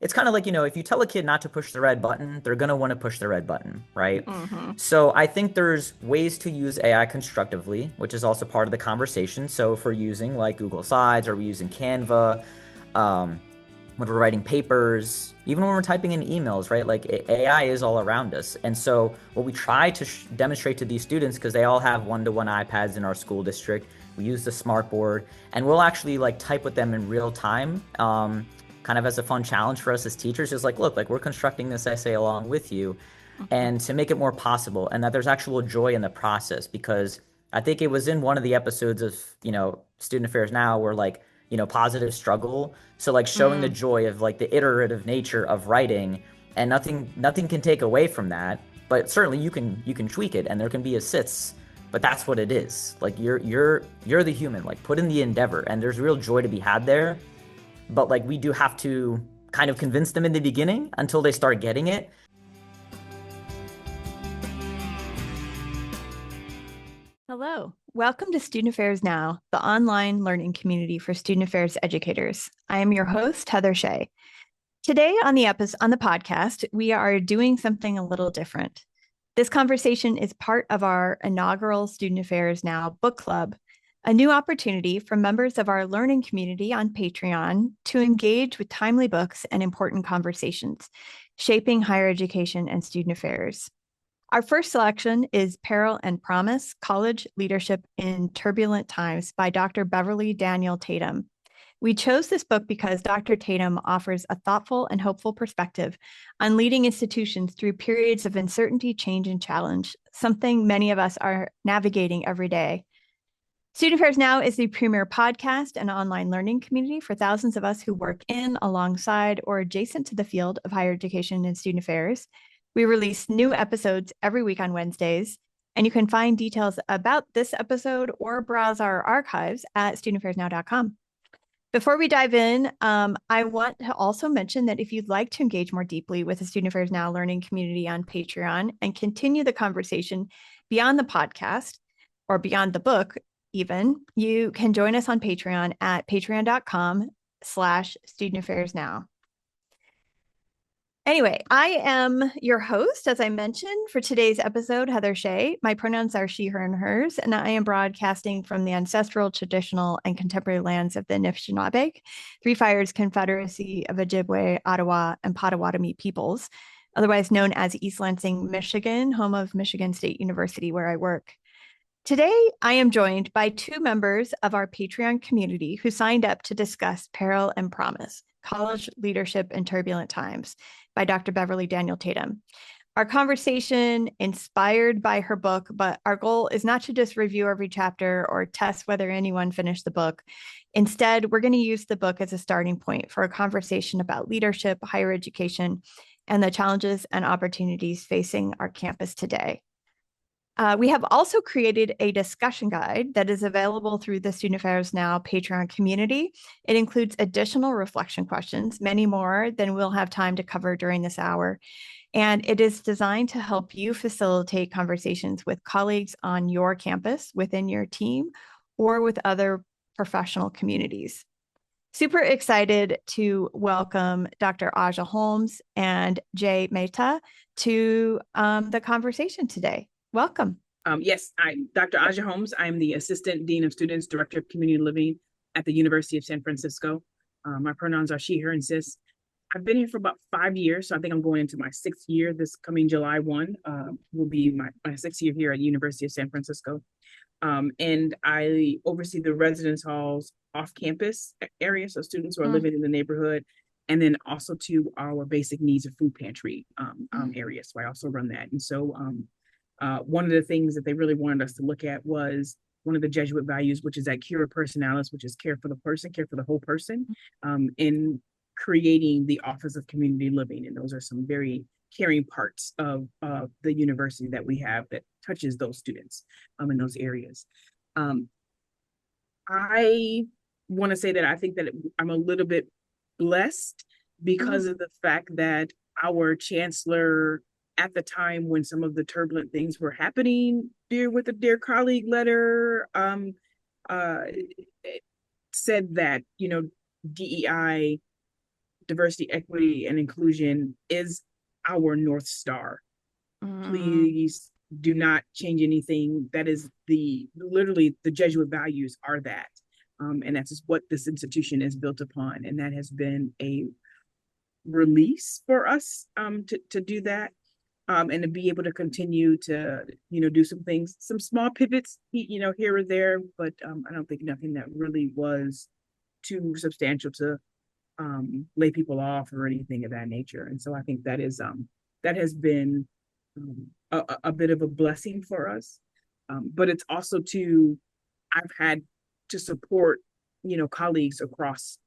it's kind of like, if you tell a kid not to push the red button, they're going to want to push the red button, right? Mm-hmm. So I think there's ways to use AI constructively, which is also part of the conversation. So if we're using like Google Slides, or we're using Canva, um, when we're writing papers, even when we're typing in emails, right? Like AI is all around us. And so what we try to demonstrate to these students, because they all have one-to-one iPads in our school district, we use the smartboard, and we'll actually like type with them in real time, kind of as a fun challenge for us as teachers. Is like, look, like we're constructing this essay along with you, Mm-hmm. and to make it more possible, and that there's actual joy in the process. Because I think it was in one of the episodes of, Student Affairs Now, where like, positive struggle. So like showing the Mm. joy of like the iterative nature of writing, and nothing can take away from that. But certainly you can tweak it, and there can be assists. But that's what it is. Like you're the human. Like put in the endeavor, and there's real joy to be had there. But like we do have to kind of convince them in the beginning until they start getting it. Hello. Welcome to Student Affairs Now, the online learning community for student affairs educators. I am your host, Heather Shea. Today on the podcast, we are doing something a little different. This conversation is part of our inaugural Student Affairs Now book club, a new opportunity for members of our learning community on Patreon to engage with timely books and important conversations, shaping higher education and student affairs. Our first selection is Peril and Promise: College Leadership in Turbulent Times by Dr. Beverly Daniel Tatum. We chose this book because Dr. Tatum offers a thoughtful and hopeful perspective on leading institutions through periods of uncertainty, change, and challenge, something many of us are navigating every day. Student Affairs Now is the premier podcast and online learning community for thousands of us who work in, alongside, or adjacent to the field of higher education and student affairs. We release new episodes every week on Wednesdays, and you can find details about this episode or browse our archives at studentaffairsnow.com. Before we dive in, I want to also mention that if you'd like to engage more deeply with the Student Affairs Now learning community on Patreon and continue the conversation beyond the podcast or beyond the book, even, you can join us on Patreon at patreon.com/studentaffairsnow. Anyway, I am your host, as I mentioned, for today's episode, Heather Shea. My pronouns are she, her, and hers, and I am broadcasting from the ancestral, traditional, and contemporary lands of the Anishinaabe, Three Fires Confederacy of Ojibwe, Ottawa, and Potawatomi peoples, otherwise known as East Lansing, Michigan, home of Michigan State University, where I work. Today, I am joined by two members of our Patreon community who signed up to discuss Peril and Promise: College Leadership in Turbulent Times by Dr. Beverly Daniel Tatum. Our conversation inspired by her book, but our goal is not to just review every chapter or test whether anyone finished the book. Instead, we're going to use the book as a starting point for a conversation about leadership, higher education, and the challenges and opportunities facing our campus today. We have also created a discussion guide that is available through the Student Affairs Now Patreon community. It includes additional reflection questions, many more than we'll have time to cover during this hour. And it is designed to help you facilitate conversations with colleagues on your campus, within your team, or with other professional communities. Super excited to welcome Dr. Aja Holmes and Jay Mehta to the conversation today. Welcome. Yes, I'm Dr. Aja Holmes. I'm the Assistant Dean of Students, Director of Community Living at the University of San Francisco. My pronouns are she, her, and sis. I've been here for about 5 years, so I think I'm going into my 6th year. This coming July 1 will be my 6th year here at the University of San Francisco. And I oversee the residence halls off-campus area, so students who are living in the neighborhood, and then also to our basic needs of food pantry area. So I also run that. And so one of the things that they really wanted us to look at was one of the Jesuit values, which is that cura personalis, which is care for the person, care for the whole person, in creating the Office of Community Living. And those are some very caring parts of the university that we have that touches those students in those areas. I want to say that I think that I'm a little bit blessed because of the fact that our chancellor, at the time when some of the turbulent things were happening, with the Dear Colleague letter, said that, DEI diversity, equity, and inclusion is our North Star. Please do not change anything. That is literally the Jesuit values are that. And that's what this institution is built upon. And that has been a release for us to do that. And to be able to continue to, do some things, some small pivots, here or there, but I don't think nothing that really was too substantial to lay people off or anything of that nature. And so I think that has been a bit of a blessing for us. But it's also I've had to support, colleagues across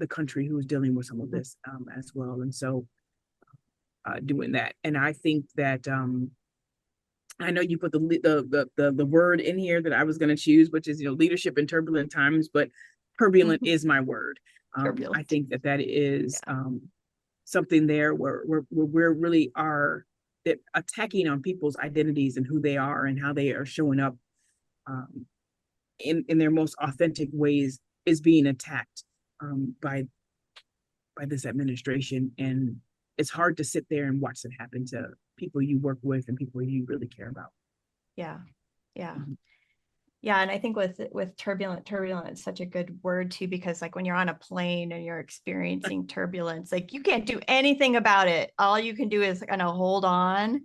the country who is dealing with some of this as well. And so doing that. And I think that I know you put the word in here that I was going to choose, which is, leadership in turbulent times, but turbulent is my word. I think that is something there where we're really are attacking on people's identities and who they are and how they are showing up in their most authentic ways is being attacked by this administration. And it's hard to sit there and watch it happen to people you work with and people you really care about. Yeah. Yeah. And I think with turbulent is such a good word too, because like when you're on a plane and you're experiencing turbulence, like you can't do anything about it. All you can do is kind of hold on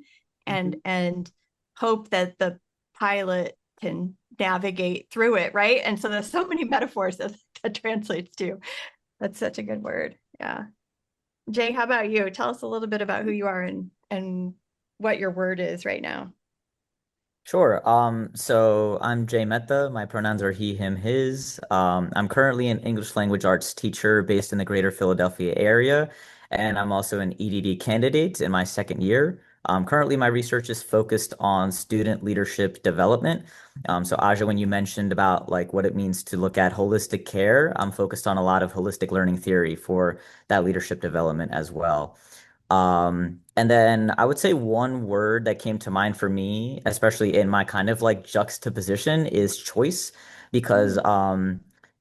and hope that the pilot can navigate through it. Right. And so there's so many metaphors that translates to. That's such a good word. Yeah. Jay, how about you? Tell us a little bit about who you are and what your word is right now. Sure. So I'm Jay Mehta. My pronouns are he, him, his. I'm currently an English language arts teacher based in the greater Philadelphia area, and I'm also an EDD candidate in my second year. Currently, my research is focused on student leadership development. So Aja, when you mentioned about like what it means to look at holistic care, I'm focused on a lot of holistic learning theory for that leadership development as well. And then I would say one word that came to mind for me, especially in my kind of like juxtaposition, is choice. Because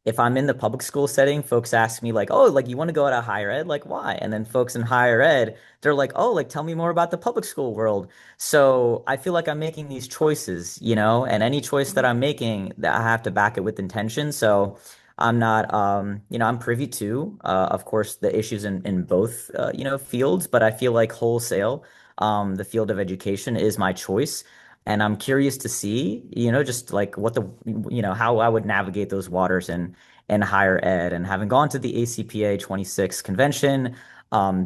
if I'm in the public school setting, folks ask me like, oh, like you want to go to higher ed? Like why? And then folks in higher ed, they're like, oh, like tell me more about the public school world. So I feel like I'm making these choices, and any choice that I'm making, that I have to back it with intention. So I'm not, I'm privy to, of course, the issues in both, fields, but I feel like wholesale, the field of education is my choice. And I'm curious to see, just like how I would navigate those waters in higher ed. And having gone to the ACPA 26 convention,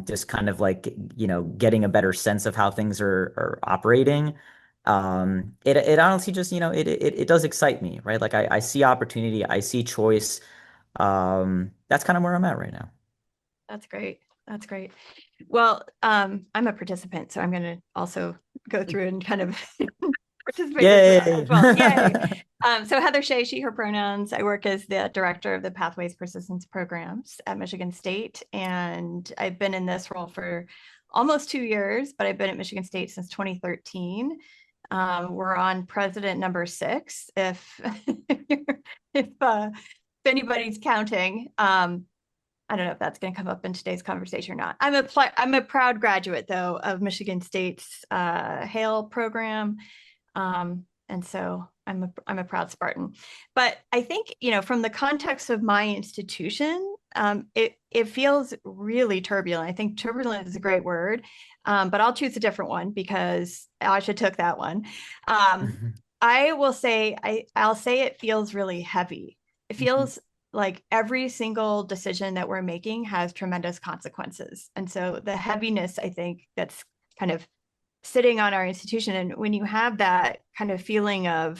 just kind of like, getting a better sense of how things are operating. It honestly just, it does excite me, right? Like I see opportunity, I see choice. That's kind of where I'm at right now. That's great. That's great. Well, I'm a participant, so I'm going to also go through and kind of participate as well. Yay. So Heather Shea, she, her pronouns. I work as the director of the Pathways Persistence Programs at Michigan State. And I've been in this role for almost 2 years, but I've been at Michigan State since 2013. We're on president number 6, if if anybody's counting. I don't know if that's going to come up in today's conversation or not. I'm a proud graduate, though, of Michigan State's HAIL program. And so I'm a proud Spartan. But I think, from the context of my institution, it feels really turbulent. I think turbulent is a great word, but I'll choose a different one because Asha took that one. I will say, I'll say it feels really heavy. It feels like every single decision that we're making has tremendous consequences. And so the heaviness, I think, that's kind of sitting on our institution. And when you have that kind of feeling of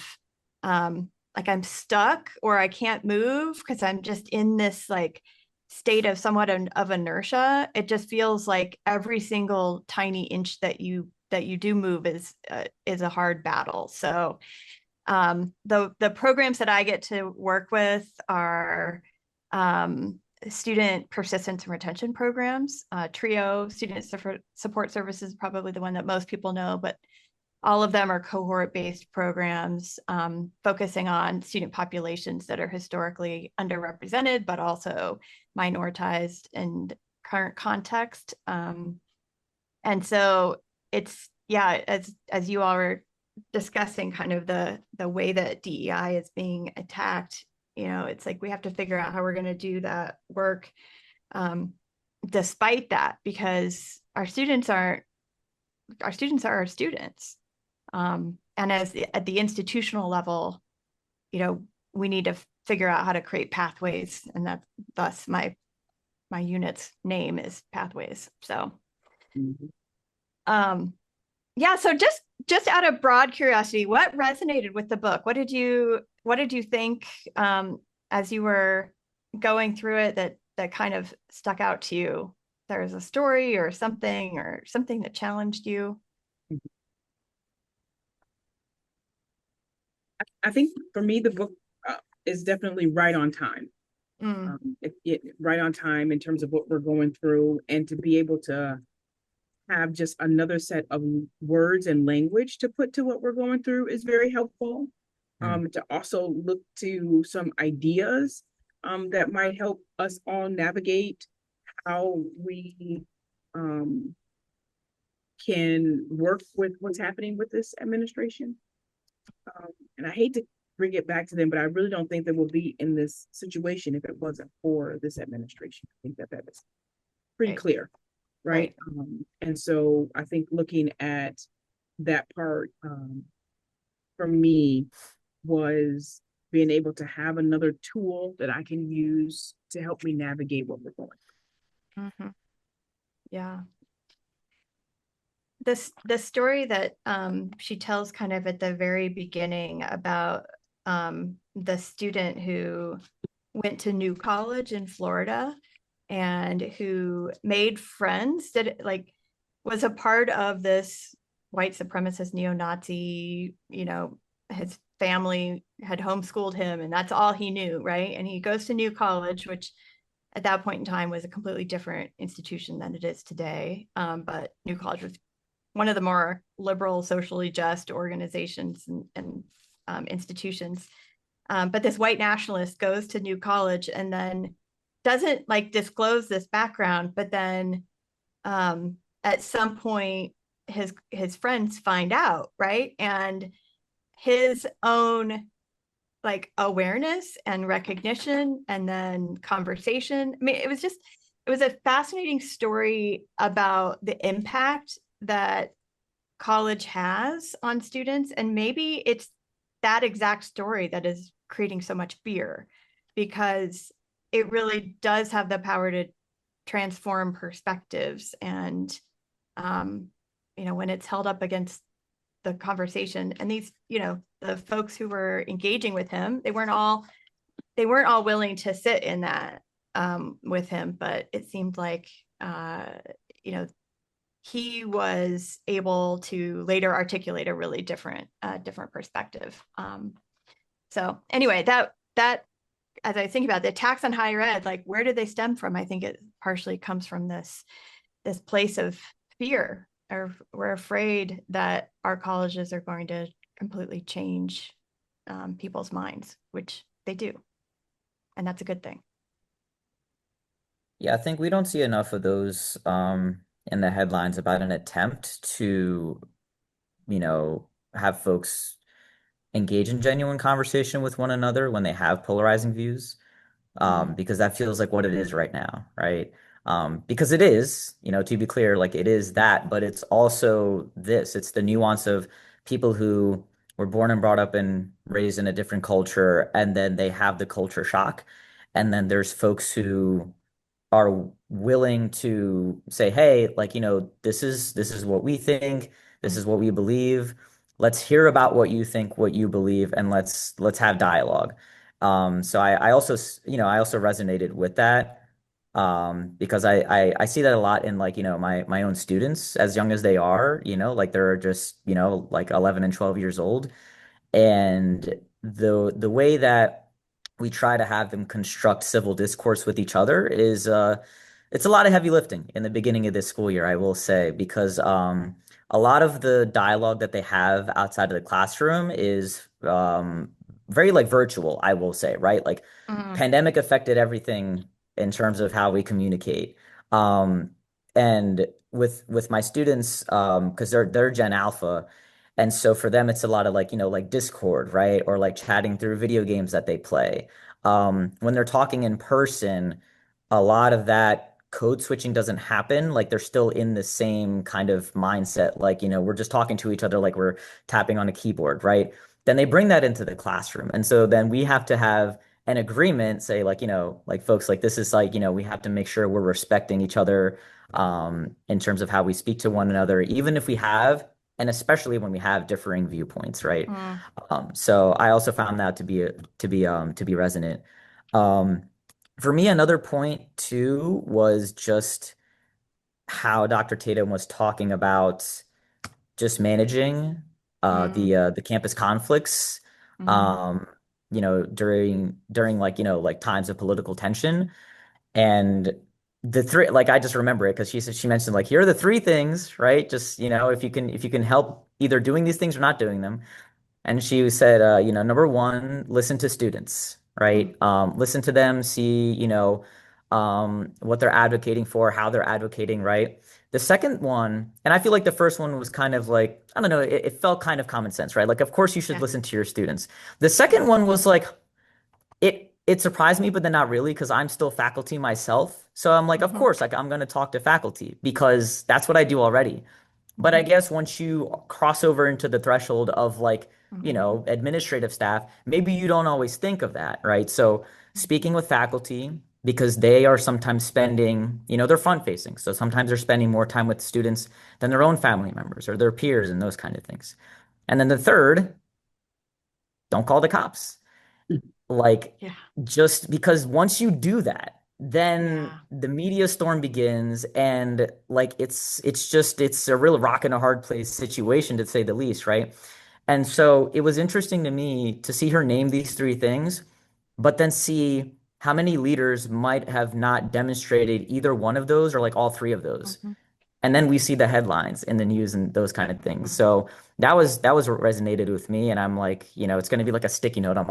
like I'm stuck or I can't move because I'm just in this like state of somewhat of inertia, it just feels like every single tiny inch that you do move is a hard battle. So the programs that I get to work with are student persistence and retention programs. TRIO, Student Support Services, is probably the one that most people know, but all of them are cohort-based programs focusing on student populations that are historically underrepresented, but also minoritized and current context. And so it's, yeah, as you all were discussing kind of the way that DEI is being attacked, it's like we have to figure out how we're going to do that work despite that, because our students are our students. And at the institutional level, we need to figure out how to create pathways, and that thus my unit's name is Pathways. So yeah, so just out of broad curiosity, what resonated with the book? What did you think as you were going through it that kind of stuck out to you? There was a story or something that challenged you? I think for me, the book is definitely right on time. Right on time in terms of what we're going through, and to be able to have just another set of words and language to put to what we're going through is very helpful. To also look to some ideas that might help us all navigate how we can work with what's happening with this administration. And I hate to bring it back to them, but I really don't think that we'll be in this situation if it wasn't for this administration. I think that is pretty clear, right? And so I think looking at that part for me was being able to have another tool that I can use to help me navigate what we're going through. Yeah. The story that she tells kind of at the very beginning about the student who went to New College in Florida and who made friends that was a part of this white supremacist neo-Nazi, his family had homeschooled him and that's all he knew, right? And he goes to New College, which at that point in time was a completely different institution than it is today. But New College was one of the more liberal, socially just organizations and institutions. But this white nationalist goes to New College and then doesn't disclose this background, but then at some point his friends find out, right? And his own awareness and recognition and then conversation. I mean, it was a fascinating story about the impact that college has on students. And maybe it's that exact story that is creating so much fear, because it really does have the power to transform perspectives. And, when it's held up against the conversation, and these, the folks who were engaging with him, they weren't all willing to sit in that with him, but it seemed like, he was able to later articulate a really different perspective. So anyway, that as I think about the attacks on higher ed, where did they stem from? I think it partially comes from this place of fear, or we're afraid that our colleges are going to completely change people's minds, which they do, and that's a good thing. Yeah, I think we don't see enough of those in the headlines about an attempt to, have folks engage in genuine conversation with one another when they have polarizing views, because that feels like what it is right now, right? Because it is, to be clear, it is that, but it's also this. It's the nuance of people who were born and brought up and raised in a different culture, and then they have the culture shock. And then there's folks who are willing to say, hey, this is what we think, this is what we believe. Let's hear about what you think, what you believe, and let's have dialogue. So I also, I also resonated with that, because I see that a lot in my own students, as young as they are, they're just 11 and 12 years old, and the way that we try to have them construct civil discourse with each other is it's a lot of heavy lifting in the beginning of this school year, I will say, because a lot of the dialogue that they have outside of the classroom is very virtual, I will say, right? Pandemic affected everything in terms of how we communicate. Um, and with my students, because they're Gen Alpha, and so for them it's a lot of like, like Discord, right? Or like chatting through video games that they play. When they're talking in person, a lot of that code switching doesn't happen. Like they're still in the same kind of mindset, like, we're just talking to each other like we're tapping on a keyboard, right? Then they bring that into the classroom. And so then we have to have an agreement, say like, like folks, like this is like, we have to make sure we're respecting each other in terms of how we speak to one another, even if we have, and especially when we have differing viewpoints, right? Mm, So I also found that to be resonant. Um, for me, another point too was just how Dr. Tatum was talking about just managing mm, the campus conflicts, mm, um, during like like times of political tension. And the three, like I just remember it because she mentioned like here are the three things, right? Just if you can help either doing these things or not doing them. And she said, number one, listen to students, mm, right? Listen to them, see, what they're advocating for, how they're advocating, right? The second one, and I feel like the first one was kind of like, I don't know, it felt kind of common sense, right? Like, of course you should yeah. listen to your students. The second Yeah. one was like, it surprised me, but then not really, because I'm still faculty myself. So I'm like, of Hmm. course, like I'm going to talk to faculty because that's what I do already. But I Hmm. guess once you cross over into the threshold of like, Hmm. administrative staff, maybe you don't always think of that, right? So speaking with faculty, because they are sometimes spending, they're front facing. So sometimes they're spending more time with students than their own family members or their peers and those kind of things. And then the third, don't call the cops. Like, Yeah. just because once you do that, then Yeah. the media storm begins, and like it's a real rock and a hard place situation to say the least, right? And so it was interesting to me to see her name these three things, but then see how many leaders might have not demonstrated either one of those or like all three of those. Hmm. And then we see the headlines in the news and those kind of things. Hmm. So that was what resonated with me. And I'm like, it's going to be like a sticky note on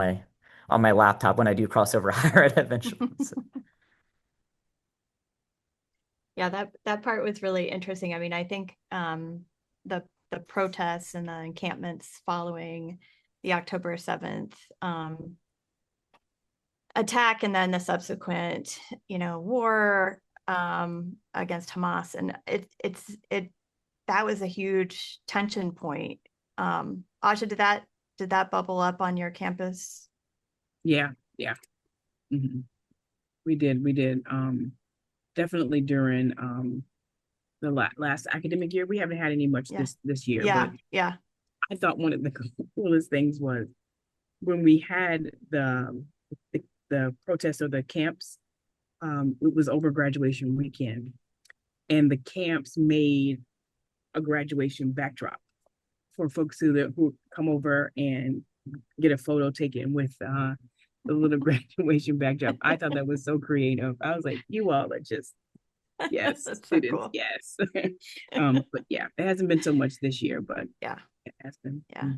my laptop when I do crossover higher ed eventually. So, Yeah, that part was really interesting. I mean, I think the protests and the encampments following the October 7th attack and then the subsequent, war against Hamas, and it that was a huge tension point. Aja, did that bubble up on your campus? Yeah, yeah. hmm We did. Definitely during the last academic year. We haven't had any much Yeah. this year, but Yeah. Yeah. I thought one of the coolest things was when we had the protests or the camps. It was over graduation weekend, and the camps made a graduation backdrop for folks who come over and get a photo taken with the little graduation backdrop. I thought that was so creative. I was like, you all are just yes, That's so students, cool. yes. But yeah, it hasn't been so much this year, but Yeah. it has been. Yeah.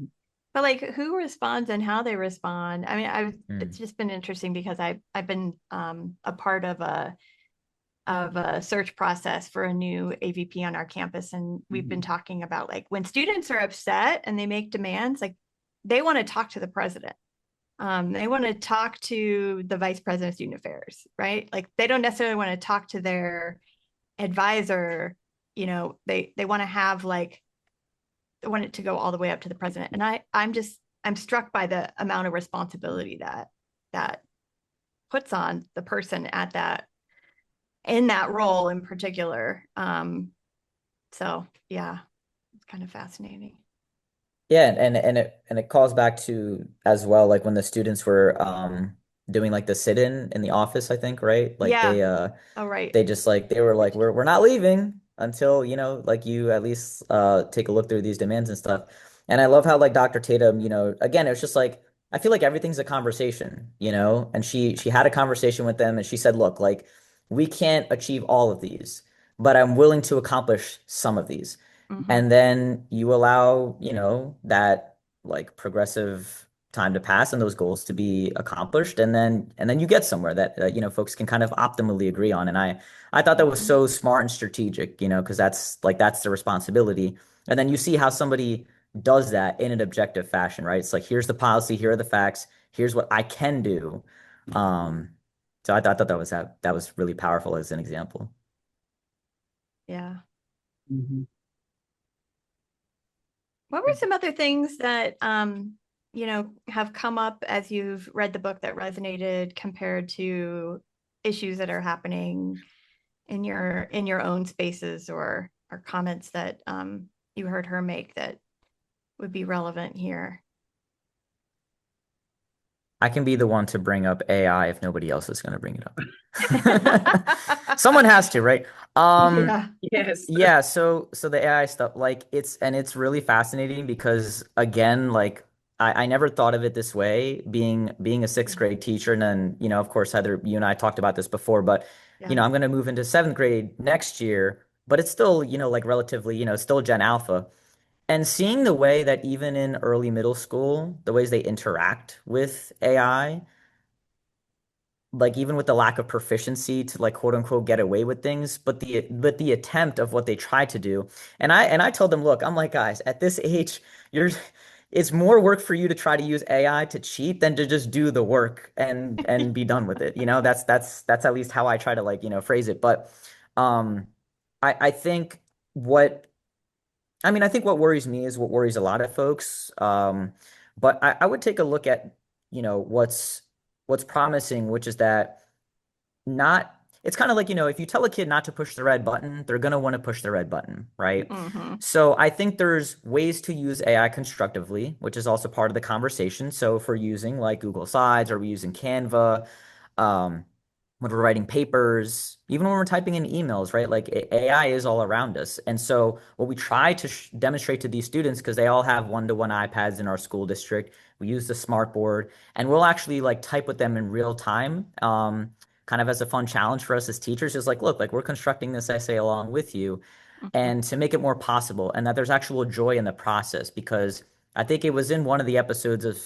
But like who responds and how they respond. I mean, it's mm, just been interesting because I've been a part of a search process for a new AVP on our campus. And we've been Mhm. talking about like when students are upset and they make demands, like they want to talk to the president. They want to talk to the vice president of student affairs, right? Like they don't necessarily want to talk to their advisor. They want to have like they want it to go all the way up to the president. And I'm struck by the amount of responsibility that puts on the person at that in that role in particular. So yeah, it's kind of fascinating. yeah, and it calls back to as well, like when the students were doing like the sit-in in the office, I think, right? Like Yeah. they Oh, right. they just like they were like we're not leaving until like you at least take a look through these demands and stuff. And I love how like Dr. Tatum, again, it was just like I feel like everything's a conversation, and she had a conversation with them and she said, look, like we can't achieve all of these, but I'm willing to accomplish some of these. Hmm. And then you allow that like progressive time to pass and those goals to be accomplished, and then you get somewhere that folks can kind of optimally agree on. And I thought that was so smart and strategic, because that's the responsibility. And then you see how somebody does that in an objective fashion, right? It's like, here's the policy, here are the facts, here's what I can do. Um, so I thought that was really powerful as an example. Yeah. Mm-hmm. What were some other things that have come up as you've read the book that resonated compared to issues that are happening in your own spaces, or comments that you heard her make that would be relevant here? I can be the one to bring up AI if nobody else is going to bring it up. Someone has to, right? Yeah. Yes. Yeah, so the AI stuff, like it's really fascinating because again, like I never thought of it this way, being a sixth grade teacher, and then, of course, Heather, you and I talked about this before, but Yeah. I'm gonna move into seventh grade next year, but it's still, like relatively, still Gen Alpha. And seeing the way that even in early middle school, the ways they interact with AI, like even with the lack of proficiency to like quote unquote get away with things, but the attempt of what they try to do. And I told them, look, I'm like, guys, at this age, you're it's more work for you to try to use AI to cheat than to just do the work and be done with it. That's at least how I try to like, phrase it. But um I think what I think what worries me is what worries a lot of folks. But I would take a look at, what's promising, which is that not it's kind of like, if you tell a kid not to push the red button, they're going to want to push the red button, right? Mm-hmm. So I think there's ways to use AI constructively, which is also part of the conversation. So if we're using like Google Slides, or we're using Canva, um, when we're writing papers, even when we're typing in emails, right? Like AI is all around us. And so what we try to demonstrate to these students, because they all have one-to-one iPads in our school district, we use the smart board, and we'll actually like type with them in real time. Kind of as a fun challenge for us as teachers, is like, look, like we're constructing this essay along with you, Mm-hmm. and to make it more possible, and that there's actual joy in the process. Because I think it was in one of the episodes of,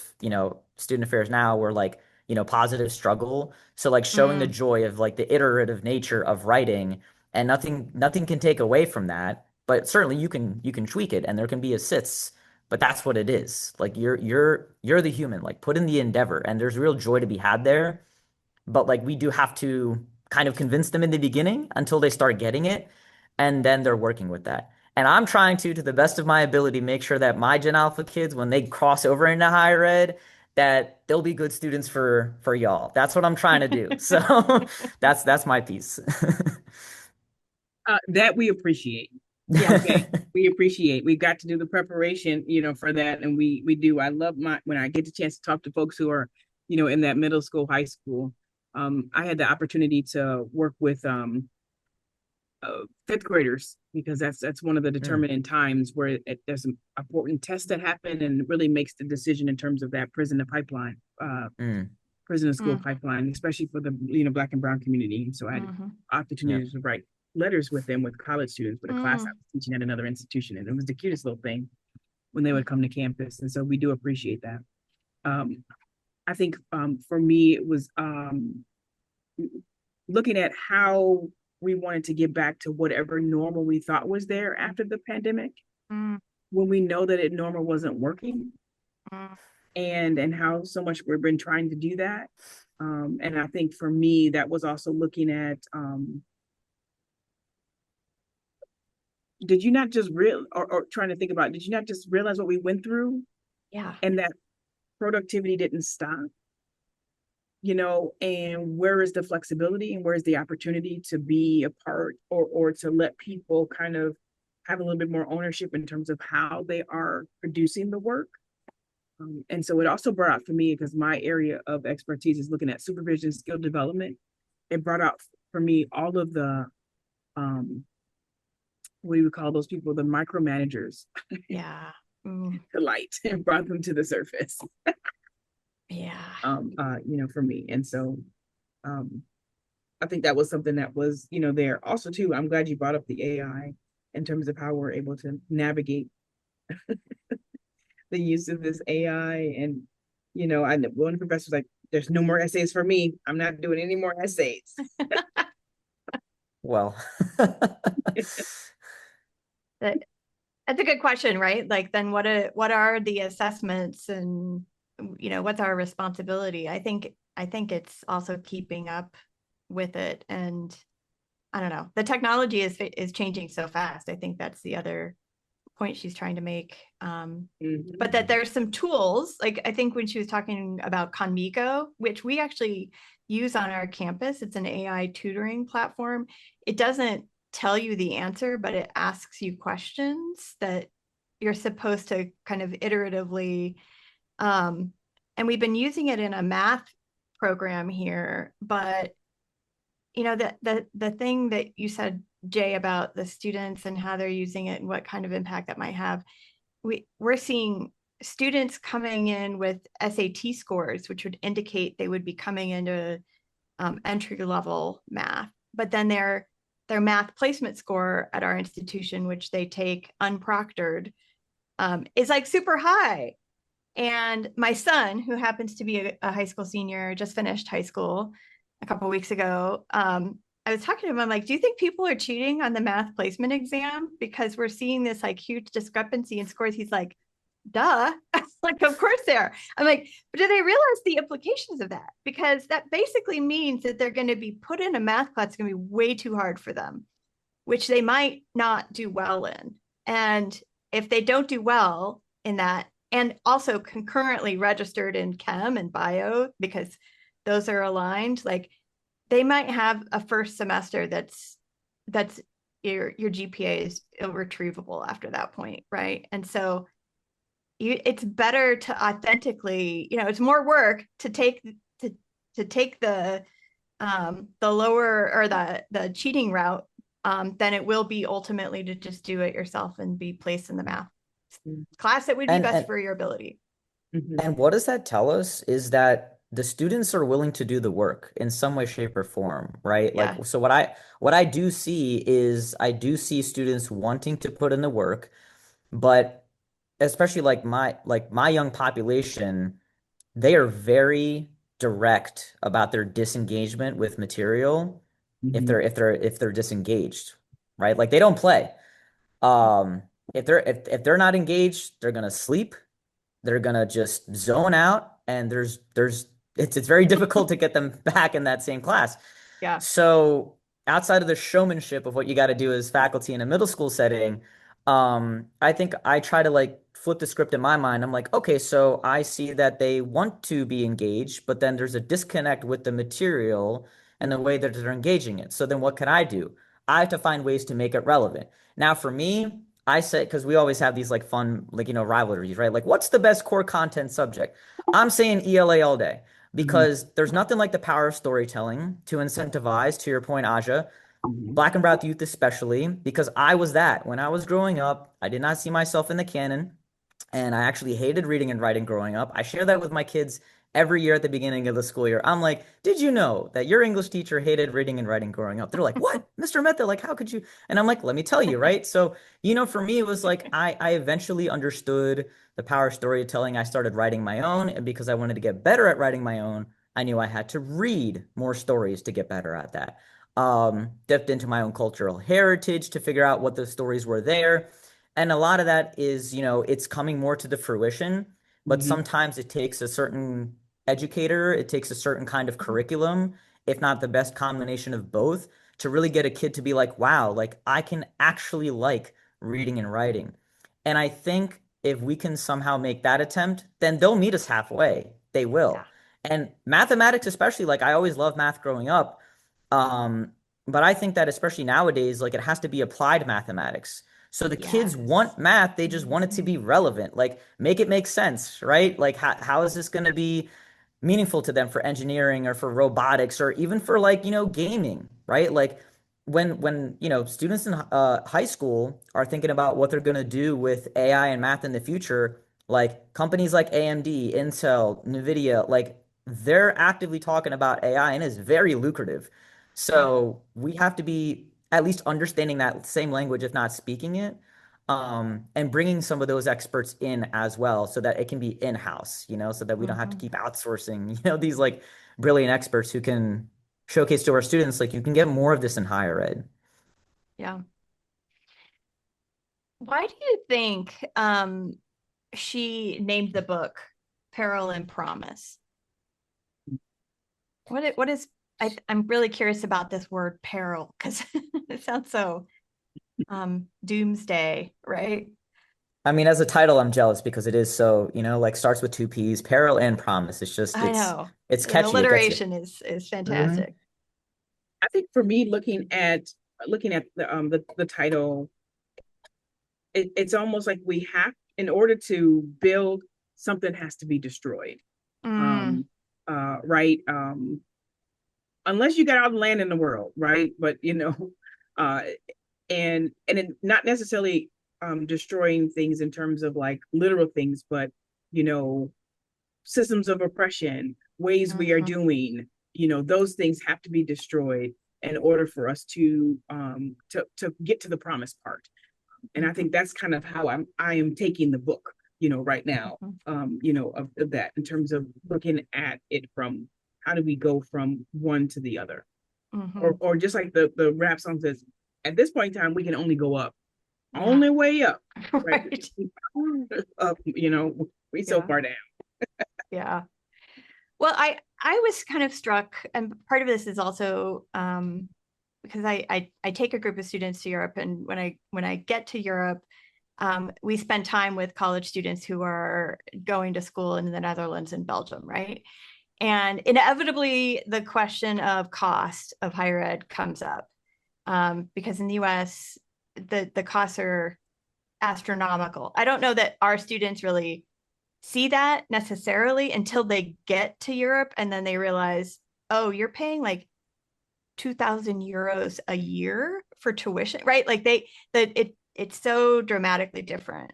Student Affairs Now, where like, positive struggle. So like showing the Mm. joy of like the iterative nature of writing, and nothing can take away from that. But certainly you can tweak it, and there can be assists. But that's what it is. Like you're the human. Like put in the endeavor, and there's real joy to be had there. But like we do have to kind of convince them in the beginning until they start getting it, and then they're working with that. And I'm trying to the best of my ability, make sure that my Gen Alpha kids, when they cross over into higher ed, that they'll be good students for y'all. That's what I'm trying to do. So that's my piece. That we appreciate. Yeah. Okay. We appreciate. We've got to do the preparation, for that. And we do. I love when I get the chance to talk to folks who are, in that middle school, high school. I had the opportunity to work with fifth graders, because that's one of the Mm, determinant times where there's an important test that happen and really makes the decision in terms of that prison to pipeline, mm, prison to school Mm. pipeline, especially for the Black and brown community. And so I had Mm-hmm. yep. opportunities to write letters with them, with college students, with a class I Mm. was teaching at another institution, and it was the cutest little thing when they would come to campus. And so we do appreciate that. I think for me it was looking at how we wanted to get back to whatever normal we thought was there after the pandemic, Mm. when we know that it normal wasn't working, Mm. and how so much we've been trying to do that. And I think for me, that was also looking at, did you not just real or trying to think about, did you not just realize what we went through, Yeah. and that productivity didn't stop? And where is the flexibility, and where is the opportunity to be a part, or to let people kind of have a little bit more ownership in terms of how they are producing the work. And so it also brought out for me, because my area of expertise is looking at supervision, skill development. It brought out for me all of the, what do we call those people, the micromanagers, Yeah. Mm. to light, and brought them to the surface, Yeah. for me. And so I think that was something that was, there. Also, too, I'm glad you brought up the AI in terms of how we're able to navigate the use of this AI, and And one of the professors was like, there's no more essays for me. I'm not doing any more essays. Well, That That's a good question, right? Like, then what are the assessments, and what's our responsibility? I think it's also keeping up with it, and I don't know. The technology is changing so fast. I think that's the other point she's trying to make. But that there's some tools, like I think when she was talking about Conmigo, which we actually use on our campus, it's an AI tutoring platform. It doesn't tell you the answer, but it asks you questions that you're supposed to kind of iteratively. And we've been using it in a math program here, but the thing that you said, Jay, about the students and how they're using it and what kind of impact that might have, we're seeing students coming in with SAT scores, which would indicate they would be coming into entry level math, but then their math placement score at our institution, which they take unproctored, is like super high. And my son, who happens to be a high school senior, just finished high school a couple of weeks ago. I was talking to him. I'm like, do you think people are cheating on the math placement exam? Because we're seeing this like huge discrepancy in scores. He's like, duh. Like, of course they are. I'm like, but do they realize the implications of that? Because that basically means that they're going to be put in a math class that's going to be way too hard for them, which they might not do well in. And if they don't do well in that, and also concurrently registered in chem and bio, because those are aligned, like they might have a first semester that's your GPA is irretrievable after that point, right? And so it's better to authentically, it's more work to take the lower or the cheating route, than it will be ultimately to just do it yourself and be placed in the math class that would be and best and for your ability. and what does that tell us is that the students are willing to do the work in some way, shape, or form, right? Yeah. Like, so what I do see is I do see students wanting to put in the work, but especially like my young population, they are very direct about their disengagement with material if Mhm. they're disengaged, right? Like they don't play. If they're not engaged, they're gonna sleep, they're gonna just zone out, and it's very difficult to get them back in that same class. Yeah. So outside of the showmanship of what you got to do as faculty in a middle school setting, I think I try to like flip the script in my mind. I'm like, okay, so I see that they want to be engaged, but then there's a disconnect with the material and the way that they're engaging it. So then what can I do? I have to find ways to make it relevant. Now, for me, I say, because we always have these like fun, like, rivalries, right? Like, what's the best core content subject? I'm saying ELA all day Mhm. because there's nothing like the power of storytelling to incentivize, to your point, Aja, Mhm. Black and Brown youth especially, because I was that. When I was growing up, I did not see myself in the canon, and I actually hated reading and writing growing up. I share that with my kids every year at the beginning of the school year. I'm like, did you know that your English teacher hated reading and writing growing up? They're like, what? Mr. Mehta, like, how could you? And I'm like, let me tell you, right? So, for me, it was like I eventually understood the power of storytelling. I started writing my own, and because I wanted to get better at writing my own, I knew I had to read more stories to get better at that. Dipped into my own cultural heritage to figure out what the stories were there. And a lot of that is, it's coming more to the fruition, but Mhm. sometimes it takes a certain educator, it takes a certain kind of curriculum, if not the best combination of both, to really get a kid to be like, wow, like I can actually like reading and writing. And I think if we can somehow make that attempt, then they'll meet us halfway. They Yeah. will. And mathematics, especially, like I always loved math growing up. Um, but I think that especially nowadays, like it has to be applied mathematics. So the kids Yes. want math, they just want it to be relevant. Like make it make sense, right? Like how is this going to be meaningful to them for engineering or for robotics or even for like, gaming, right? Like when students in high school are thinking about what they're going to do with AI and math in the future, like companies like AMD, Intel, Nvidia, like they're actively talking about AI and it's very lucrative. Yeah. So we have to be at least understanding that same language, if not speaking it. and bringing some of those experts in as well so that it can be in-house, so that we don't have to keep outsourcing, these like brilliant experts who can showcase to our students, like you can get more of this in higher ed. Yeah. Why do you think she named the book Peril and Promise? What is I'm really curious about this word peril because it sounds so doomsday, right? I mean, as a title, I'm jealous because it is so, like starts with two P's, peril and promise. It's just, I know. it's The catchy. It gets you. alliteration is Mhm. fantastic. I think for me, looking at the title, it's almost like we have, in order to build, something has to be destroyed. Mm, Right. Unless you got all the land in the world, right? But uh and it, not necessarily destroying things in terms of like literal things, but you know, systems of oppression, ways we are mhm, doing, those things have to be destroyed in order for us to get to the promised part. And I think mhm, that's kind of how I am taking the book, right now, mhm, of that, in terms of looking at it from how do we go from one to the other, mhm. or just like the rap song says, at this point in time we can only go up, Yeah. only way up, right? Right. Up, we so Yeah. far down. Yeah. Well, I was kind of struck, and part of this is also because I take a group of students to Europe, and when I get to Europe, we spend time with college students who are going to school in the Netherlands and Belgium, right? And inevitably, the question of cost of higher ed comes up because in the U.S. the costs are astronomical. I don't know that our students really see that necessarily until they get to Europe and then they realize, oh, you're paying like 2,000 euros a year for tuition, right? Like it's so dramatically different.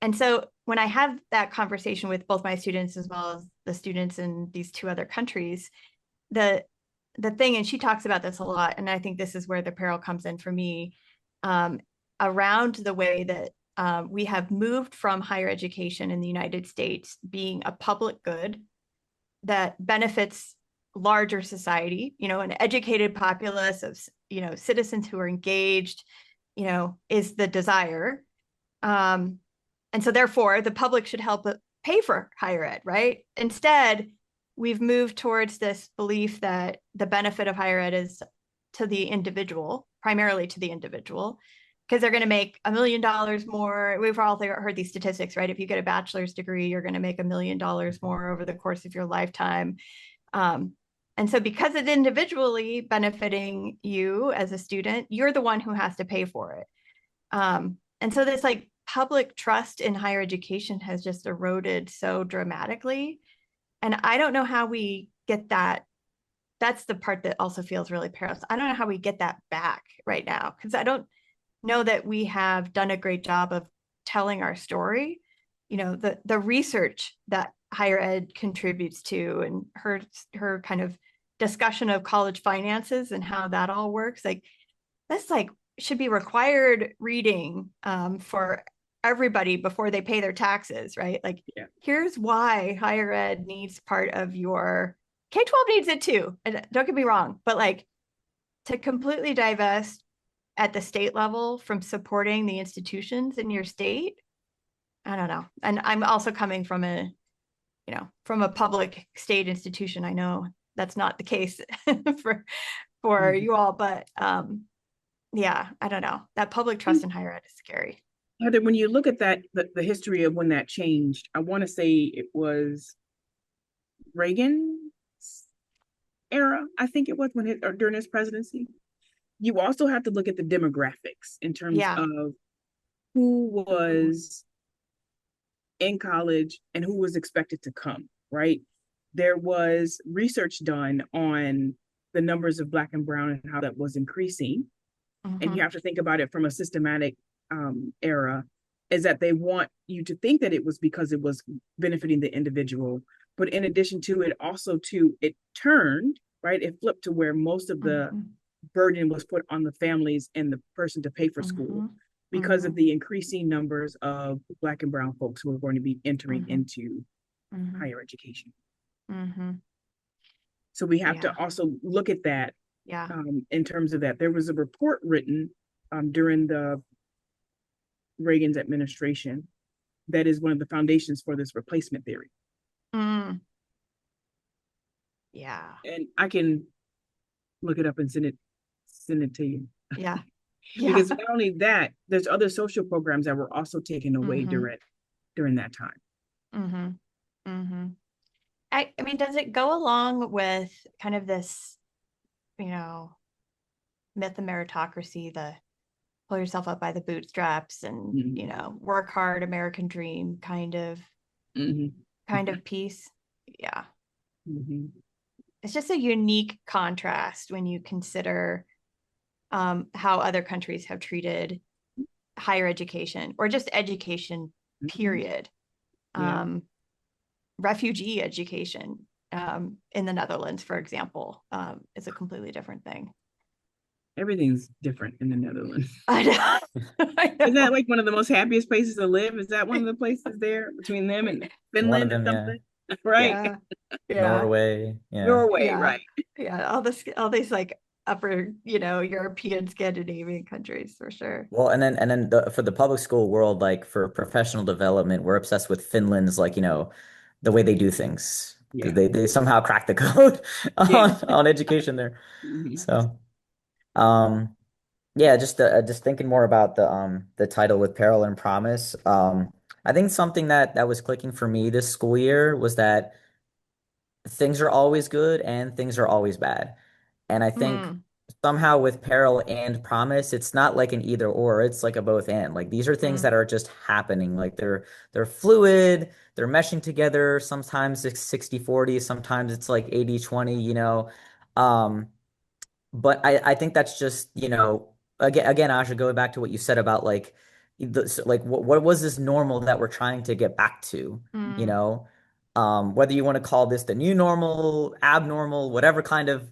And so when I have that conversation with both my students as well as the students in these two other countries, the the thing, and she talks about this a lot, and I think this is where the peril comes in for me, um, around the way that we have moved from higher education in the United States being a public good that benefits larger society, an educated populace of citizens who are engaged, is the desire. Um, and so therefore the public should help pay for higher ed, right? Instead, we've moved towards this belief that the benefit of higher ed is to the individual, primarily to the individual, because they're going to make $1 million more. We've all heard these statistics, right? If you get a bachelor's degree, you're going to make $1 million more over the course of your lifetime. Um, and so because it's individually benefiting you as a student, you're the one who has to pay for it. And so this like public trust in higher education has just eroded so dramatically. And I don't know how we get that. That's the part that also feels really perilous. I don't know how we get that back right now because I don't know that we have done a great job of telling our story. The research that higher ed contributes to and her kind of discussion of college finances and how that all works. Like that's like should be required reading for everybody before they pay their taxes, right? Like, Yeah. here's why higher ed needs part of your K-12 needs it too. And don't get me wrong, but like to completely divest at the state level from supporting the institutions in your state, I don't know. And I'm also coming from a public state institution. I know that's not the case for Mhm. you all, but yeah, I don't know. That public trust in higher ed is scary. Heather, when you look at that, the history of when that changed, I want to say it was Reagan era, I think it was or during his presidency. You also have to look at the demographics in terms Yeah. of who was in college and who was expected to come, right? There was research done on the numbers of Black and Brown and how that was increasing. And you Mm-hmm. have to think about it from a systematic era, is that they want you to think that it was because it was benefiting the individual. But in addition to it, also to it turned, right? It flipped to where most of the Mm-hmm. burden was put on the families and the person to pay for school. Mm-hmm. because of the increasing numbers of Black and brown folks who are going to be entering into higher education. So we have to also look at that in terms of that. There was a report written during the Reagan's administration that is one of the foundations for this replacement theory. Yeah. And I can look it up and send it to you. Yeah. Because not only that, there's other social programs that were also taken away during that time. I mean, does it go along with kind of this, you know, myth of meritocracy, the pull yourself up by the bootstraps and, you know, work hard, American dream kind of piece? Yeah. It's just a unique contrast when you consider how other countries have treated higher education or just education, period. Refugee education in the Netherlands, for example, is a completely different thing. Everything's different in the Netherlands. I know. Is that like one of the most happiest places to live? Is that one of the places there between them and Finland or something? Yeah. Right. Norway. Norway, right. Yeah. All these like upper, you know, European, Scandinavian countries for sure. Well, and then for the public school world, like for professional development, we're obsessed with Finland's, like, you know, the way they do things, because they somehow crack the code on education there. So, yeah, just thinking more about the title with Peril and Promise. I think something that was clicking for me this school year was that things are always good and things are always bad. And I think somehow with Peril and Promise, it's not like an either or, it's like a both and. Like these are things that are just happening. Like they're fluid, they're meshing together. Sometimes it's 60-40, sometimes it's like 80-20, you know. But I think that's just, you know, again, Asha, going back to what you said about like what was this normal that we're trying to get back to, you know? Whether you want to call this the new normal, abnormal, whatever kind of,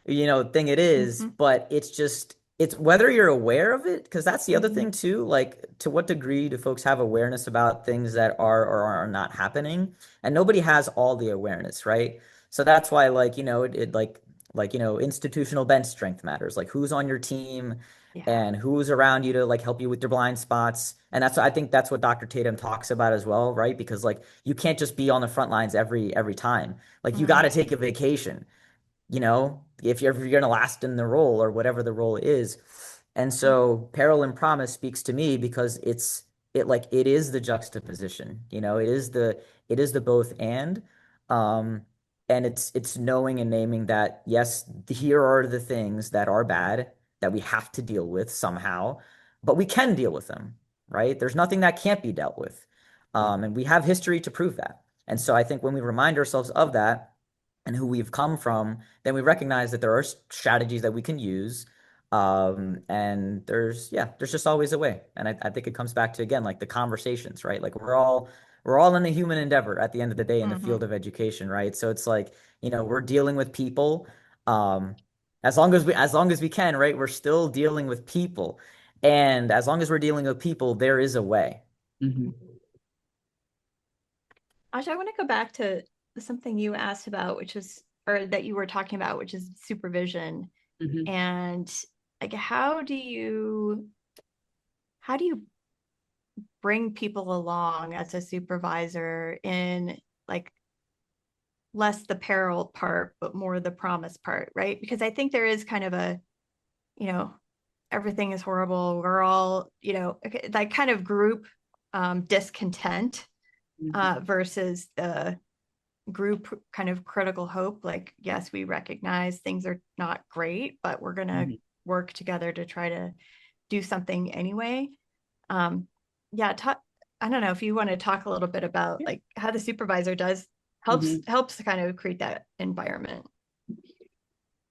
you know, thing it is, but it's whether you're aware of it, because that's the other thing too. Like, to what degree do folks have awareness about things that are or are not happening? And nobody has all the awareness, right? So that's why, like, you know, it like, you know, institutional bench strength matters. Like who's on your team and who's around you to like help you with your blind spots. And I think that's what Dr. Tatum talks about as well, right? Because like you can't just be on the front lines every time. Like you got to take a vacation, you know, if you're going to last in the role or whatever the role is. And so Peril and Promise speaks to me because it is the juxtaposition, you know, it is the both um and it's knowing and naming that, yes, here are the things that are bad that we have to deal with somehow, but we can deal with them, right? There's nothing that can't be dealt with. And we have history to prove that. And so I think when we remind ourselves of that and who we've come from, then we recognize that there are strategies that we can use. And there's just always a way. And I think it comes back to, again, like the conversations, right? Like we're all in a human endeavor at the end of the day in the field of education, right? So it's like, you know, we're dealing with people. As long as we can, right? We're still dealing with people. And as long as we're dealing with people, there is a way. Asha, I want to go back to something you asked about, which is, or that you were talking about, which is supervision. And like, how do you bring people along as a supervisor in like less the peril part, but more the promise part, right? Because I think there is kind of a, you know, everything is horrible. We're all, you know, like kind of group discontent versus the group kind of critical hope. Like, yes, we recognize things are not great, but we're going to work together to try to do something anyway. Yeah, I don't know if you want to talk a little bit about like how the supervisor helps to kind of create that environment.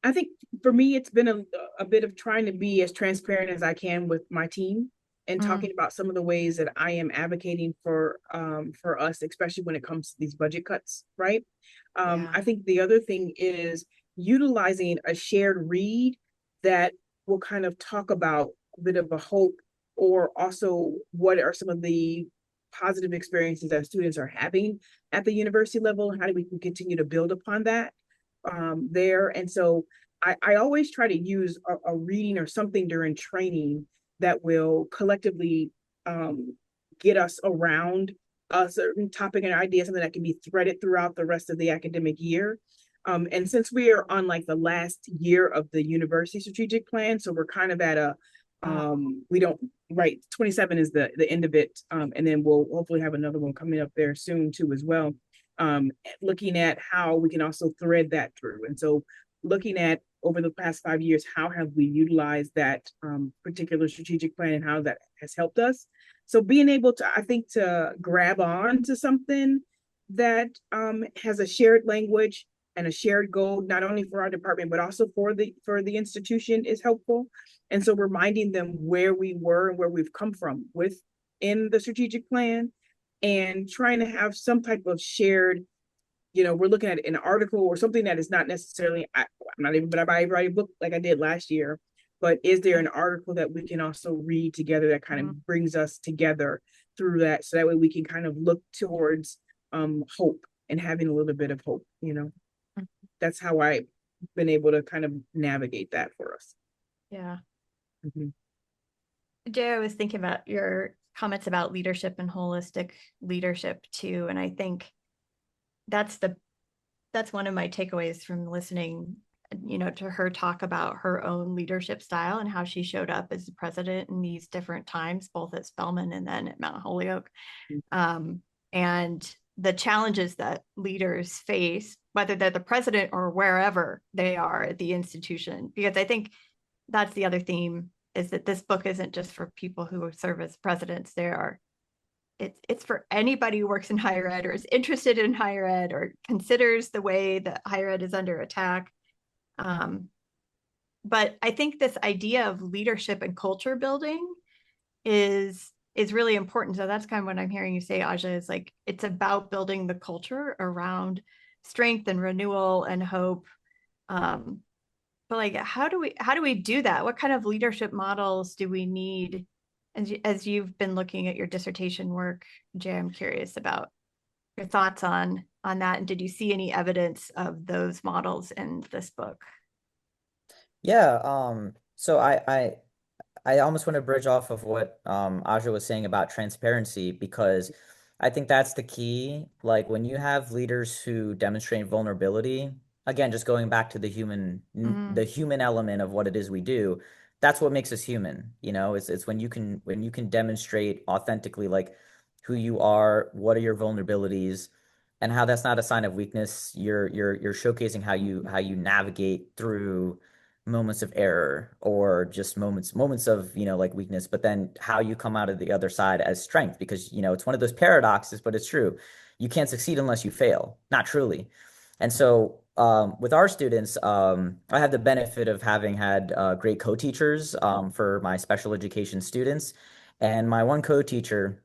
I think for me, it's been a bit of trying to be as transparent as I can with my team and talking about some of the ways that I am advocating for us, especially when it comes to these budget cuts, right? I think the other thing is utilizing a shared read that will kind of talk about a bit of a hope or also what are some of the positive experiences that students are having at the university level, and how do we continue to build upon that there. And so I always try to use a reading or something during training that will collectively get us around a certain topic and idea, something that can be threaded throughout the rest of the academic year. And since we are on like the last year of the university strategic plan, so we're kind of at a we don't right 27 is the end of it, and then we'll hopefully have another one coming up there soon too as well. Looking at how we can also thread that through, and so looking at over the past 5 years, how have we utilized that particular strategic plan and how that has helped us. So being able to, I think, to grab on to something that has a shared language and a shared goal, not only for our department, but also for the institution is helpful. And so reminding them where we were and where we've come from within the strategic plan, and trying to have some type of shared, we're looking at an article or something that is not necessarily, I'm not even, but I write a book like I did last year, but is there an article that we can also read together that kind of brings us together through that, so that way we can kind of look towards hope and having a little bit of hope. That's how I've been able to kind of navigate that for us. Yeah. Mm-hmm. Jay, I was thinking about your comments about leadership and holistic leadership too. And I think that's one of my takeaways from listening, to her talk about her own leadership style and how she showed up as the president in these different times, both at Spelman and then at Mount Holyoke. And the challenges that leaders face, whether they're the president or wherever they are at the institution, because I think that's the other theme, is that this book isn't just for people who serve as presidents. It's for anybody who works in higher ed or is interested in higher ed or considers the way that higher ed is under attack. But I think this idea of leadership and culture building is really important. So that's kind of what I'm hearing you say, Aja, is like, it's about building the culture around strength and renewal and hope. But like, how do we do that? What kind of leadership models do we need? As you've been looking at your dissertation work, Jay, I'm curious about your thoughts on that. And did you see any evidence of those models in this book? Yeah, so I almost want to bridge off of what Aja was saying about transparency, because I think that's the key. Like when you have leaders who demonstrate vulnerability, again, just going back to the human element of what it is we do, that's what makes us human. It's when you can demonstrate authentically like who you are, what are your vulnerabilities, and how that's not a sign of weakness. You're showcasing how you navigate through moments of error, or just moments of like weakness, but then how you come out of the other side as strength, because it's one of those paradoxes, but it's true. You can't succeed unless you fail, not truly. And so with our students, I have the benefit of having had great co-teachers for my special education students. And my one co-teacher,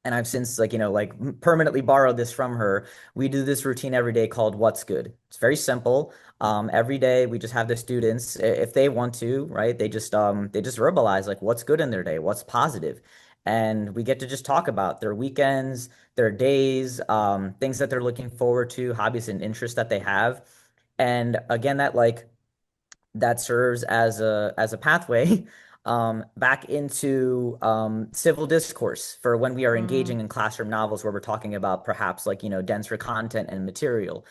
and I've since like permanently borrowed this from her. We do this routine every day called What's Good. It's very simple. Every day we just have the students, if they want to, right? They just verbalize like what's good in their day, what's positive. And we get to just talk about their weekends, their days, things that they're looking forward to, hobbies and interests that they have. And again, that serves as a pathway back into civil discourse for when we are engaging in classroom novels where we're talking about perhaps like denser content and material.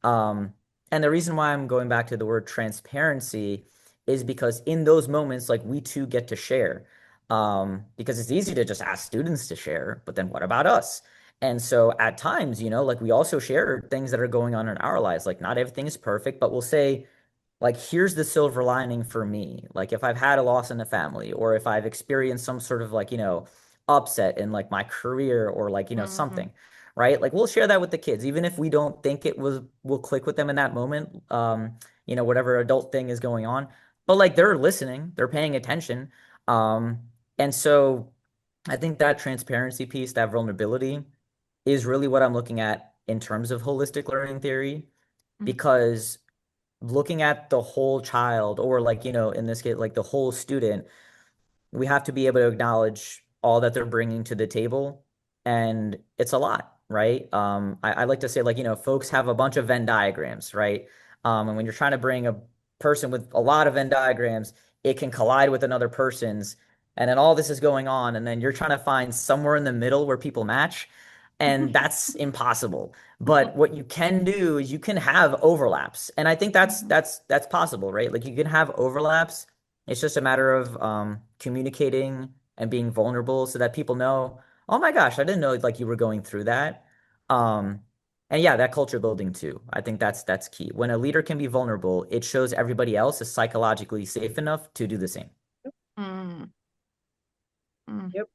Um, and the reason why I'm going back to the word transparency is because in those moments, like we too get to share. Because it's easy to just ask students to share, but then what about us? And so at times, like we also share things that are going on in our lives. Like not everything is perfect, but we'll say, like, here's the silver lining for me. Like, if I've had a loss in the family, or if I've experienced some sort of like, upset in like my career, or like, something, right? Like, we'll share that with the kids, even if we don't think will click with them in that moment, whatever adult thing is going on. But like, they're listening, they're paying attention. Um, and so I think that transparency piece, that vulnerability, is really what I'm looking at in terms of holistic learning theory, because looking at the whole child, or like in this case like the whole student, we have to be able to acknowledge all that they're bringing to the table, and it's a lot, right? I like to say, like, folks have a bunch of Venn diagrams, right? And when you're trying to bring a person with a lot of Venn diagrams, it can collide with another person's, and then all this is going on, and then you're trying to find somewhere in the middle where people match, and that's impossible. But what you can do is you can have overlaps, and I think that's possible, right? Like, you can have overlaps. It's just a matter of communicating and being vulnerable so that people know, oh my gosh, I didn't know like you were going through that. Um, and yeah, that culture building too. I think that's key. When a leader can be vulnerable, it shows everybody else is psychologically safe enough to do the same. Mm, mm, Yep.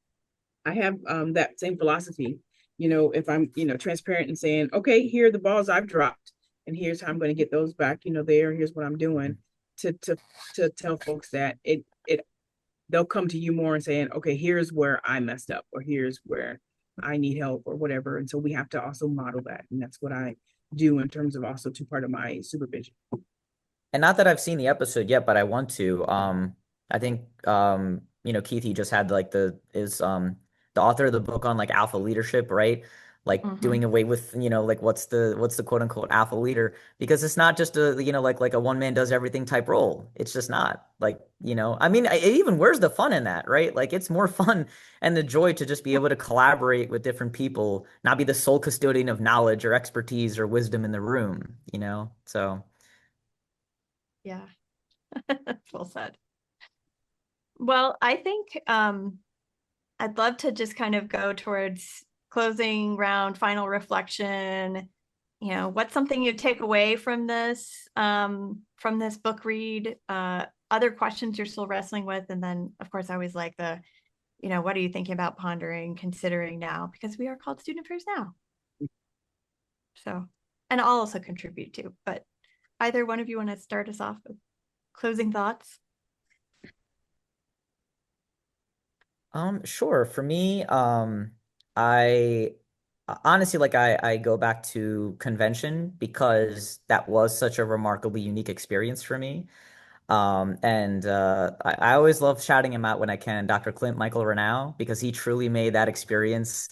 I have that same philosophy. If I'm, transparent and saying, okay, here are the balls I've dropped, and here's how I'm going to get those back, here's what I'm doing to tell folks that they'll come to you more and saying, okay, here's where I messed up, or here's where I need help, or whatever. And so we have to also model that. And that's what I do in terms of also to part of my supervision. And not that I've seen the episode yet, but I want to. I think Keith, he just had like the author of the book on like alpha leadership, right? Like mhm. doing away with, like what's the quote unquote alpha leader? Because it's not just a, like a one man does everything type role. It's just not like, I mean, where's the fun in that, right? Like, it's more fun and the joy to just be able to collaborate with different people, not be the sole custodian of knowledge or expertise or wisdom in the room. So. Yeah. Well said. Well, I think I'd love to just kind of go towards closing round, final reflection. What's something you take away from this book read? Other questions you're still wrestling with, and then of course I always like what are you thinking about, pondering, considering now, because we are called Student Affairs Now. So, and I'll also contribute too. But either one of you want to start us off with closing thoughts? Sure. For me, I honestly, like, I go back to convention because that was such a remarkably unique experience for me. And I always love shouting him out when I can, Dr. Clint Michael Renau, because he truly made that experience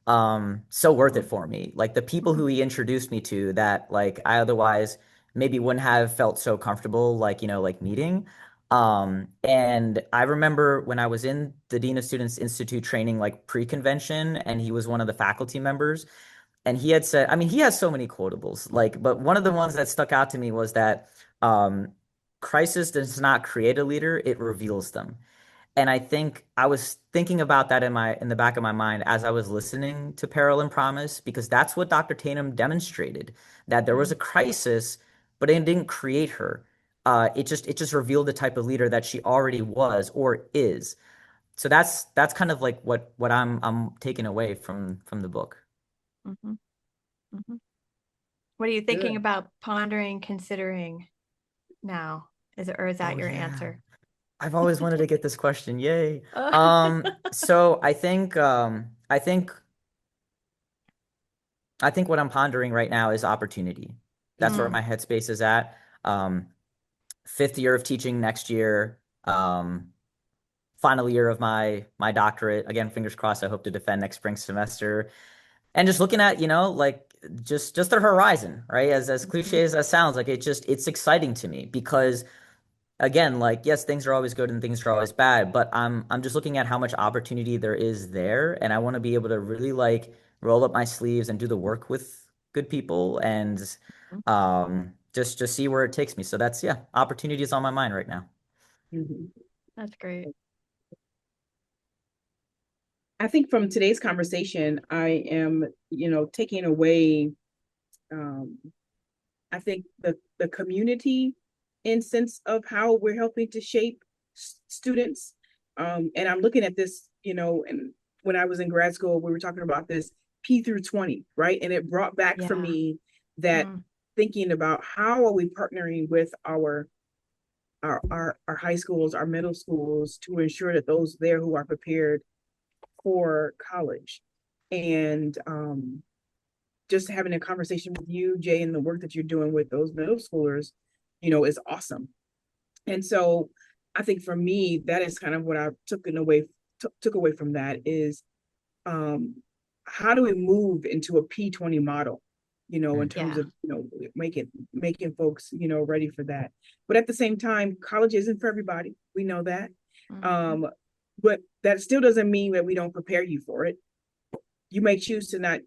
so worth it for me. Like, the people who he introduced me to that like I otherwise maybe wouldn't have felt so comfortable, like, like meeting. And I remember when I was in the Dean of Students Institute training, like pre-convention, and he was one of the faculty members, and he had said, I mean, he has so many quotables, like, but one of the ones that stuck out to me was that um crisis does not create a leader, it reveals them. And I think I was thinking about that in the back of my mind as I was listening to Peril and Promise, because that's what Dr. Tatum demonstrated, that there was a crisis, but it didn't create her. It just revealed the type of leader that she already was or is. So that's kind of like what I'm taking away from the book. Mm-hmm. Mm-hmm. What are you thinking Good. about, pondering, considering now? Is that Oh your yeah. answer? I've always wanted to get this question. Yay. Uh, So I think what I'm pondering right now is opportunity. That's where mm, my headspace is at. Fifth year of teaching next year. Final year of my doctorate. Again, fingers crossed. I hope to defend next spring semester. And just looking at, like, just the horizon, right? As mhm, cliche as that sounds, like, it's exciting to me because, again, like, yes, things are always good and things are always bad, but I'm just looking at how much opportunity there is there, and I want to be able to really like roll up my sleeves and do the work with good people and just see where it takes me. So that's, yeah, opportunity is on my mind right now. Mhm. that's great. I think from today's conversation, I am, taking away, um, I think the community in sense of how we're helping to shape students. And I'm looking at this, and when I was in grad school, we were talking about this P through 20, right? And it brought back for Yeah. me that Mm, thinking about how are we partnering with our high schools, our middle schools, to ensure that those there who are prepared for college. And just having a conversation with you, Jay, and the work that you're doing with those middle schoolers, is awesome. And so I think for me, that is kind of what I took away from that is, how do we move into a P20 model, in terms Yeah. of, making folks, ready for that. But at the same time, college isn't for everybody. We know that. Mhm. But that still doesn't mean that we don't prepare you for it. You may choose to not,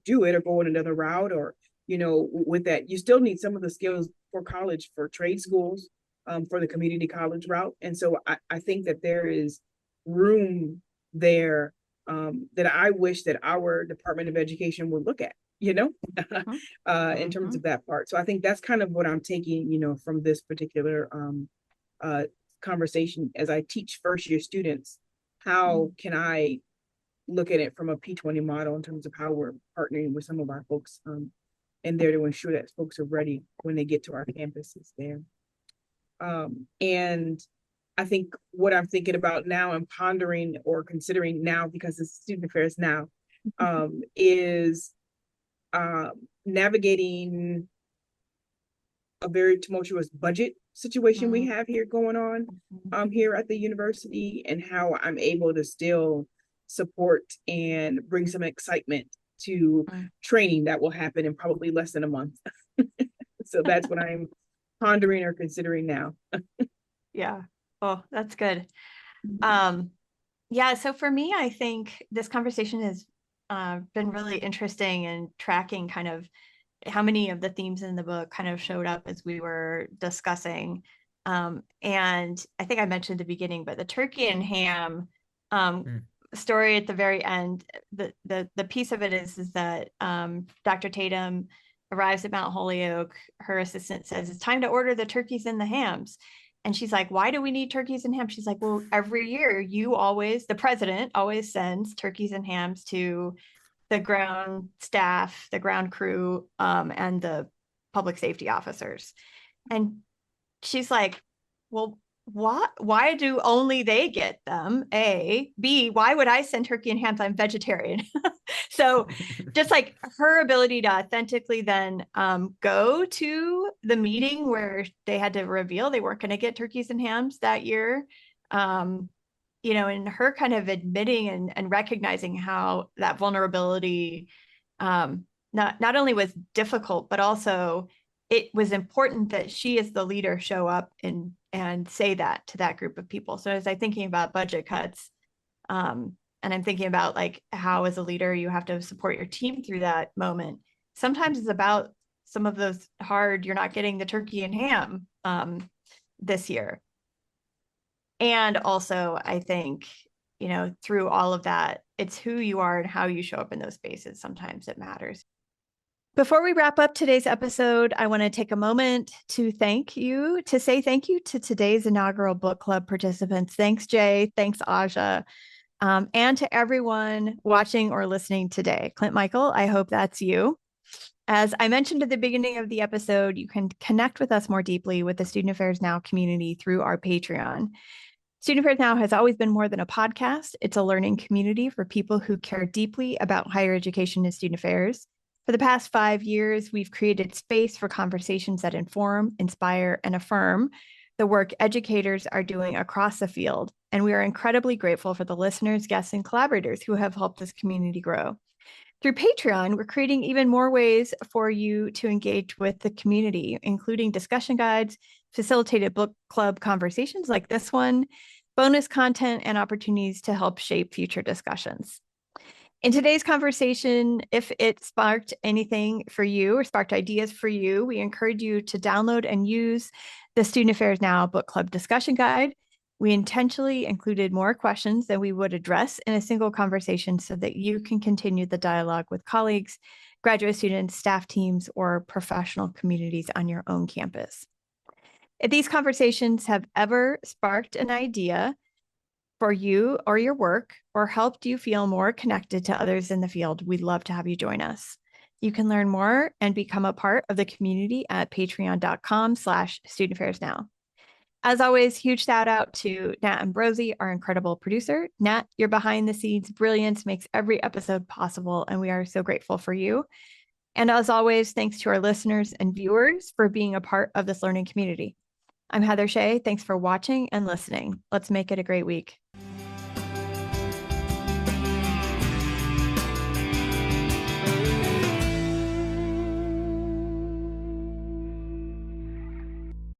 do it or go in another route, or, with that, you still need some of the skills for college, for trade schools, for the community college route. And so I think that there is room there, that I wish that our Department of Education would look at, Mhm. in terms Mhm. of that part. So I think that's kind of what I'm taking, from this particular, uh, conversation as I teach first year students. How can I look at it from a P20 model in terms of how we're partnering with some of our folks, and there to ensure that folks are ready when they get to our campuses there. And I think what I'm thinking about now and pondering or considering now, because it's student affairs now, is navigating a very tumultuous budget situation we Mhm. have here going on, Mhm. here at the university, and how I'm able to still support and bring some excitement to Mhm. training that will happen in probably less than a month. So that's what I'm pondering or considering now. Yeah. Oh, that's good. Um, yeah, so for me, I think this conversation has been really interesting and tracking kind of how many of the themes in the book kind of showed up as we were discussing. And I think I mentioned at the beginning, but the turkey and ham um, Mm. story at the very end, the piece of it is that Dr. Tatum arrives at Mount Holyoke. Her assistant says, "It's time to order the turkeys and the hams." And she's like, "Why do we need turkeys and hams?" She's like, "Well, every year the president always sends turkeys and hams to the ground staff, the ground crew, and the public safety officers." And she's like, "Well, what? Why do only they get them? A, B, why would I send turkey and hams? I'm vegetarian." So just like her ability to authentically then go to the meeting where they had to reveal they weren't going to get turkeys and hams that year. Um, and her kind of admitting and recognizing how that vulnerability not only was difficult, but also it was important that she as the leader show up and say that to that group of people. So as I'm thinking about budget cuts, and I'm thinking about like how as a leader you have to support your team through that moment. Sometimes it's about some of those hard, you're not getting the turkey and ham this year. And also, I think, through all of that, it's who you are and how you show up in those spaces. Sometimes it matters. Before we wrap up today's episode, I want to take a moment to say thank you to today's inaugural book club participants. Thanks, Jay. Thanks, Aja. And to everyone watching or listening today. Clint Michael, I hope that's you. As I mentioned at the beginning of the episode, you can connect with us more deeply with the Student Affairs Now community through our Patreon. Student Affairs Now has always been more than a podcast. It's a learning community for people who care deeply about higher education and student affairs. For the past 5 years, we've created space for conversations that inform, inspire, and affirm the work educators are doing across the field. And we are incredibly grateful for the listeners, guests, and collaborators who have helped this community grow. Through Patreon, we're creating even more ways for you to engage with the community, including discussion guides, facilitated book club conversations like this one, bonus content, and opportunities to help shape future discussions. In today's conversation, if it sparked anything for you or sparked ideas for you, we encourage you to download and use the Student Affairs Now Book Club discussion guide. We intentionally included more questions than we would address in a single conversation so that you can continue the dialogue with colleagues, graduate students, staff teams, or professional communities on your own campus. If these conversations have ever sparked an idea for you or your work, or helped you feel more connected to others in the field, we'd love to have you join us. You can learn more and become a part of the community at patreon.com/studentafairsnow. As always, huge shout out to Nat Ambrosi, our incredible producer. Nat, your behind the scenes brilliance makes every episode possible, and we are so grateful for you. And as always, thanks to our listeners and viewers for being a part of this learning community. I'm Heather Shea. Thanks for watching and listening. Let's make it a great week.